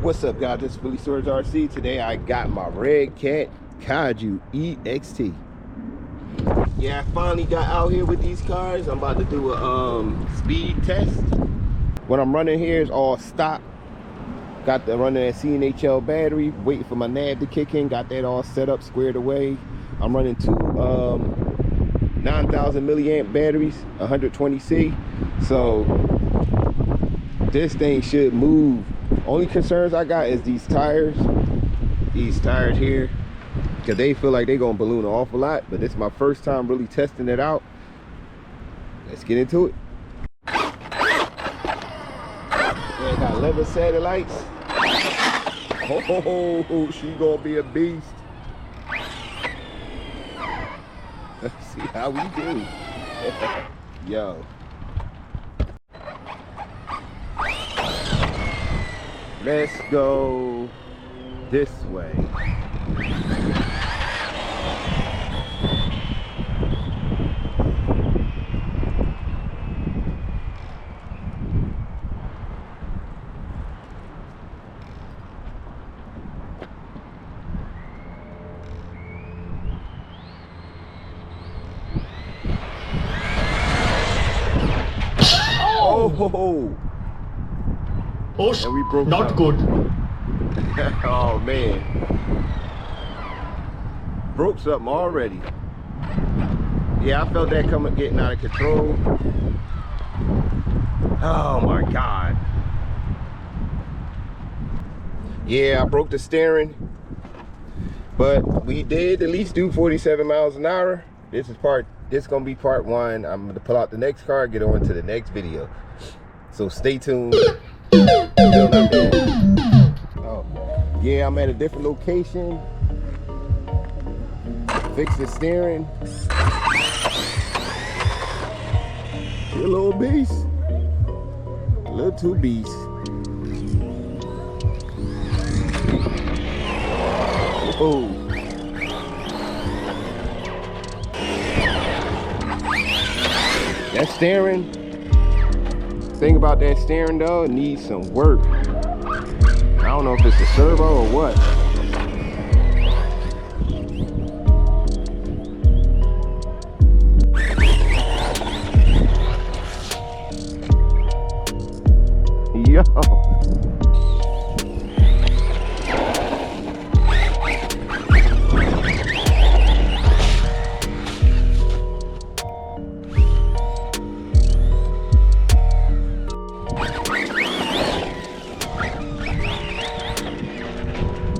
What's up, guys? This is Phillyswords RC. Today I got my Redcat Kaiju EXT. Yeah, I finally got out here with these cars. I'm about to do a speed test. What I'm running here is all stock. Got the running that CNHL battery, waiting for my nav to kick in. Got that all set up, squared away. I'm running two 9,000 milliamp batteries, 120C. So this thing should move. Only concerns I got is these tires here, because they feel like they're gonna balloon an awful lot. But this is my first time really testing it out. Let's get into it. Yeah, got 11 satellites. Oh, she gonna be a beast. Let's see how we do. Yo. Let's go this way. Oh! Oh, and we broke not something. good. Oh man, broke something already. Yeah, I felt that coming, getting out of control. Oh my god. Yeah, I broke the steering, but we did at least do 47 miles an hour. This is gonna be part one. I'm gonna pull out the next car, get on to the next video. So stay tuned. Oh, yeah, I'm at a different location. Fix the steering. You're a little beast. A little too beast. Oh. That steering. Thing about that steering though, it needs some work. I don't know if it's a servo or what. Yo.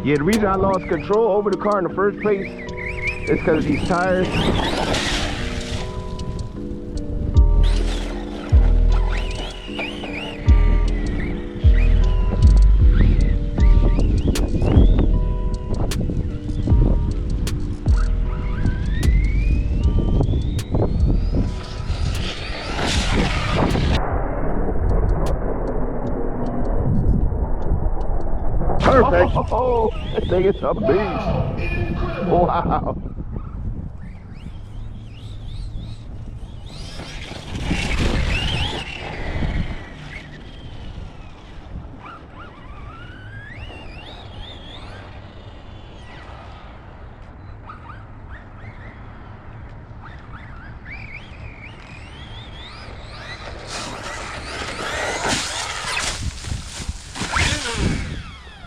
Yeah, the reason I lost control over the car in the first place is because of these tires. Perfect. Oh, that thing is a beast. Wow.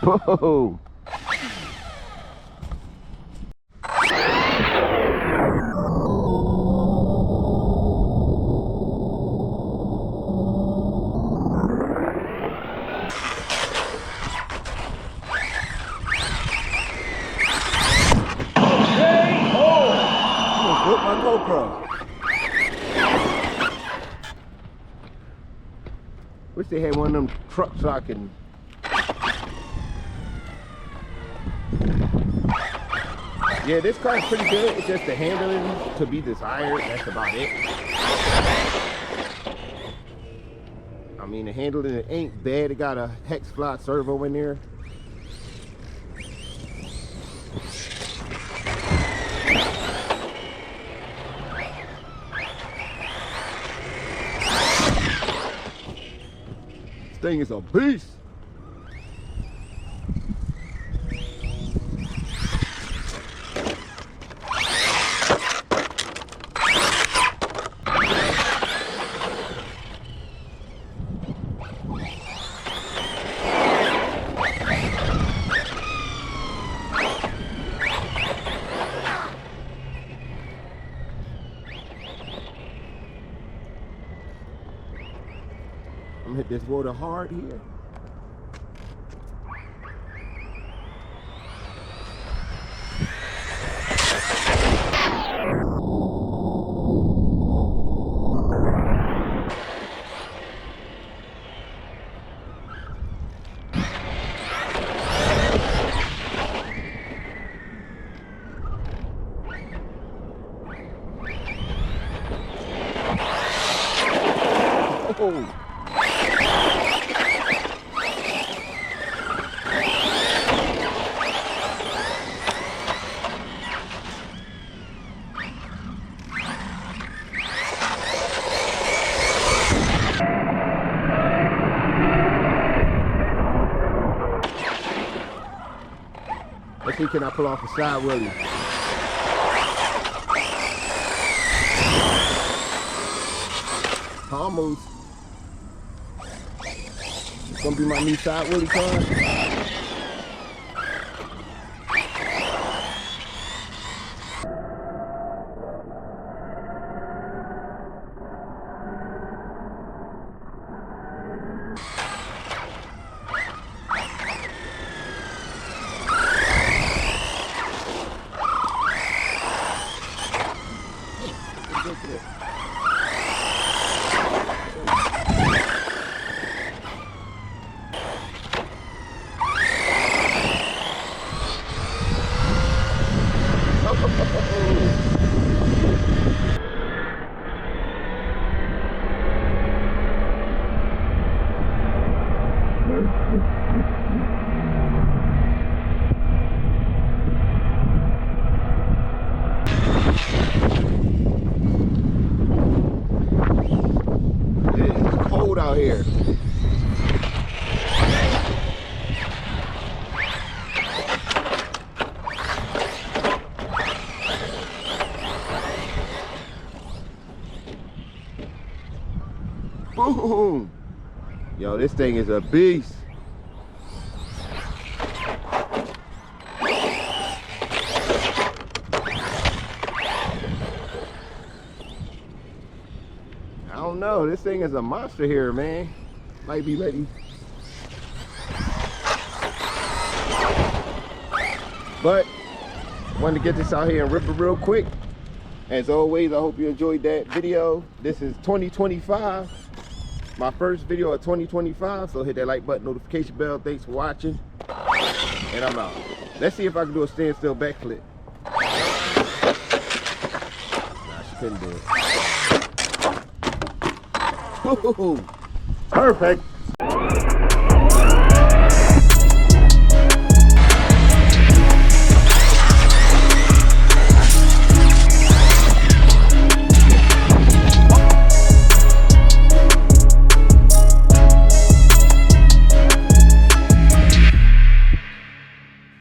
Whoa. My GoPro. Wish they had one of them trucks so I can. Yeah, this car is pretty good. It's just the handling to be desired. That's about it. I mean, the handling it ain't bad. It got a hex fly servo in there. This thing is a beast. this water hard here. Oh. Let's see, can I pull off a side wheelie? Almost. It's gonna be my new side wheelie car. It's cold out here. Boom! Yo, this thing is a beast. I don't know, this thing is a monster here, man. Might be ready. But wanted to get this out here and rip it real quick. As always, I hope you enjoyed that video. This is 2025. My first video of 2025, so hit that like button, notification bell. Thanks for watching, and I'm out. Let's see if I can do a standstill backflip. Nah, she couldn't do it. Perfect.